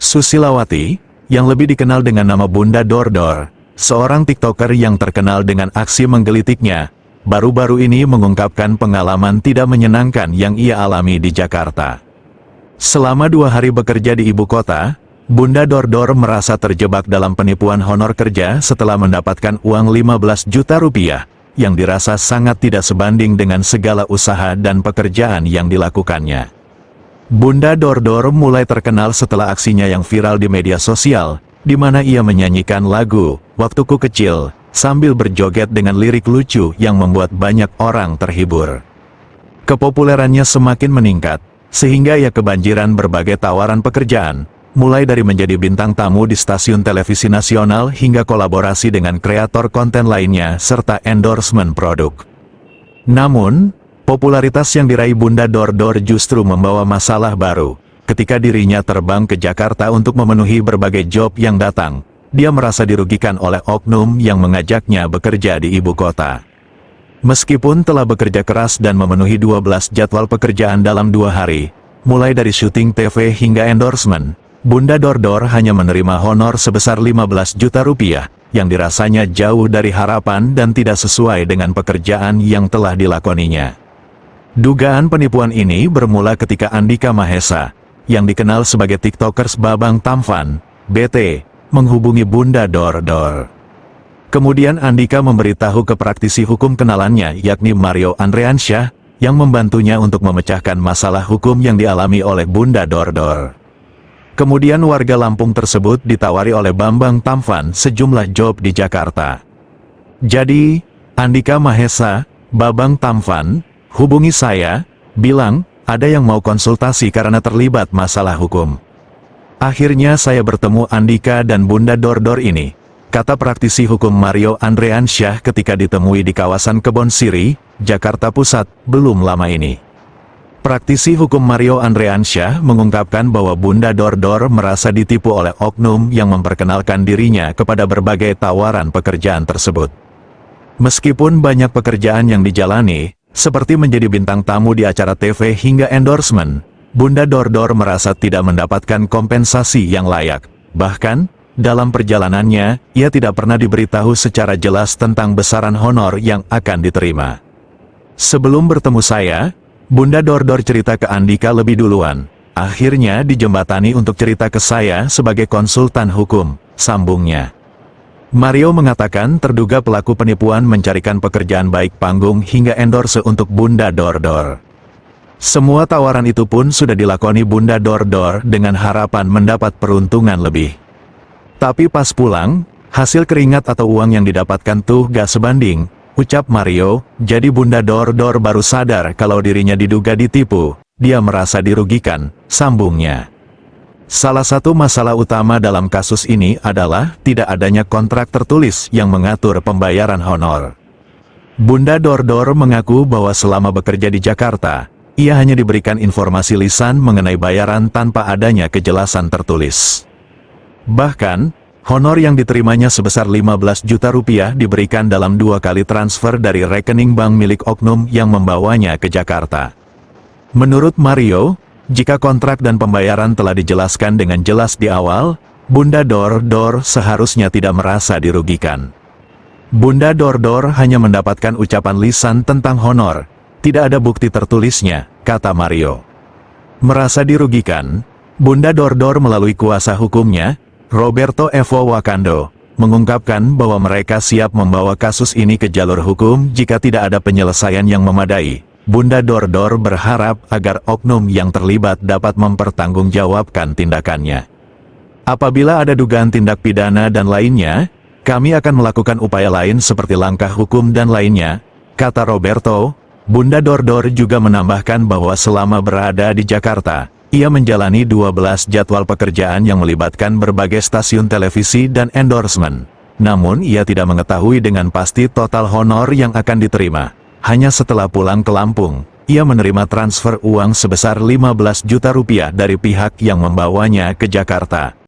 Susilawati, yang lebih dikenal dengan nama Bunda Dor-Dor, seorang TikToker yang terkenal dengan aksi menggelitiknya, baru-baru ini mengungkapkan pengalaman tidak menyenangkan yang ia alami di Jakarta. Selama 2 hari bekerja di ibu kota, Bunda Dor-Dor merasa terjebak dalam penipuan honor kerja setelah mendapatkan uang 15 juta rupiah, yang dirasa sangat tidak sebanding dengan segala usaha dan pekerjaan yang dilakukannya. Bunda Dor-Dor mulai terkenal setelah aksinya yang viral di media sosial, di mana ia menyanyikan lagu "Waktuku Kecil" sambil berjoget dengan lirik lucu yang membuat banyak orang terhibur. Kepopulerannya semakin meningkat, sehingga ia kebanjiran berbagai tawaran pekerjaan, mulai dari menjadi bintang tamu di stasiun televisi nasional hingga kolaborasi dengan kreator konten lainnya serta endorsement produk. Namun, popularitas yang diraih Bunda Dor-Dor justru membawa masalah baru. Ketika dirinya terbang ke Jakarta untuk memenuhi berbagai job yang datang, dia merasa dirugikan oleh oknum yang mengajaknya bekerja di ibu kota. Meskipun telah bekerja keras dan memenuhi 12 jadwal pekerjaan dalam 2 hari, mulai dari syuting TV hingga endorsement, Bunda Dor-Dor hanya menerima honor sebesar 15 juta rupiah, yang dirasanya jauh dari harapan dan tidak sesuai dengan pekerjaan yang telah dilakoninya. Dugaan penipuan ini bermula ketika Andika Mahesa, yang dikenal sebagai TikTokers Babang Tampan, BT, menghubungi Bunda Dor-Dor. Kemudian Andika memberitahu ke praktisi hukum kenalannya yakni Mario Andreansyah, yang membantunya untuk memecahkan masalah hukum yang dialami oleh Bunda Dor-Dor. Kemudian warga Lampung tersebut ditawari oleh Bambang Tampan sejumlah job di Jakarta. Jadi, Andika Mahesa, Babang Tampan, hubungi saya, bilang, ada yang mau konsultasi karena terlibat masalah hukum. Akhirnya saya bertemu Andika dan Bunda Dor-Dor ini, kata praktisi hukum Mario Andreansyah ketika ditemui di kawasan Kebon Siri, Jakarta Pusat, belum lama ini. Praktisi hukum Mario Andreansyah mengungkapkan bahwa Bunda Dor-Dor merasa ditipu oleh oknum yang memperkenalkan dirinya kepada berbagai tawaran pekerjaan tersebut. Meskipun banyak pekerjaan yang dijalani, seperti menjadi bintang tamu di acara TV hingga endorsement, Bunda Dor-Dor merasa tidak mendapatkan kompensasi yang layak. Bahkan, dalam perjalanannya, ia tidak pernah diberitahu secara jelas tentang besaran honor yang akan diterima. Sebelum bertemu saya, Bunda Dor-Dor cerita ke Andika lebih duluan. Akhirnya dijembatani untuk cerita ke saya sebagai konsultan hukum, sambungnya. Mario mengatakan terduga pelaku penipuan mencarikan pekerjaan baik panggung hingga endorse untuk Bunda Dor-Dor. Semua tawaran itu pun sudah dilakoni Bunda Dor-Dor dengan harapan mendapat peruntungan lebih. Tapi pas pulang, hasil keringat atau uang yang didapatkan tuh gak sebanding, ucap Mario. Jadi Bunda Dor-Dor baru sadar kalau dirinya diduga ditipu, dia merasa dirugikan, sambungnya. Salah satu masalah utama dalam kasus ini adalah tidak adanya kontrak tertulis yang mengatur pembayaran honor. Bunda Dor-Dor mengaku bahwa selama bekerja di Jakarta, ia hanya diberikan informasi lisan mengenai bayaran tanpa adanya kejelasan tertulis. Bahkan, honor yang diterimanya sebesar 15 juta rupiah diberikan dalam 2 kali transfer dari rekening bank milik oknum yang membawanya ke Jakarta. Menurut Mario, jika kontrak dan pembayaran telah dijelaskan dengan jelas di awal, Bunda Dor-Dor seharusnya tidak merasa dirugikan. Bunda Dor-Dor hanya mendapatkan ucapan lisan tentang honor, tidak ada bukti tertulisnya, kata Mario. Merasa dirugikan, Bunda Dor-Dor melalui kuasa hukumnya, Roberto Evo Wakando, mengungkapkan bahwa mereka siap membawa kasus ini ke jalur hukum jika tidak ada penyelesaian yang memadai. Bunda Dor-Dor berharap agar oknum yang terlibat dapat mempertanggungjawabkan tindakannya. Apabila ada dugaan tindak pidana dan lainnya, kami akan melakukan upaya lain seperti langkah hukum dan lainnya, kata Roberto. Bunda Dor-Dor juga menambahkan bahwa selama berada di Jakarta, ia menjalani 12 jadwal pekerjaan yang melibatkan berbagai stasiun televisi dan endorsement. Namun ia tidak mengetahui dengan pasti total honor yang akan diterima. Hanya setelah pulang ke Lampung, ia menerima transfer uang sebesar 15 juta rupiah dari pihak yang membawanya ke Jakarta.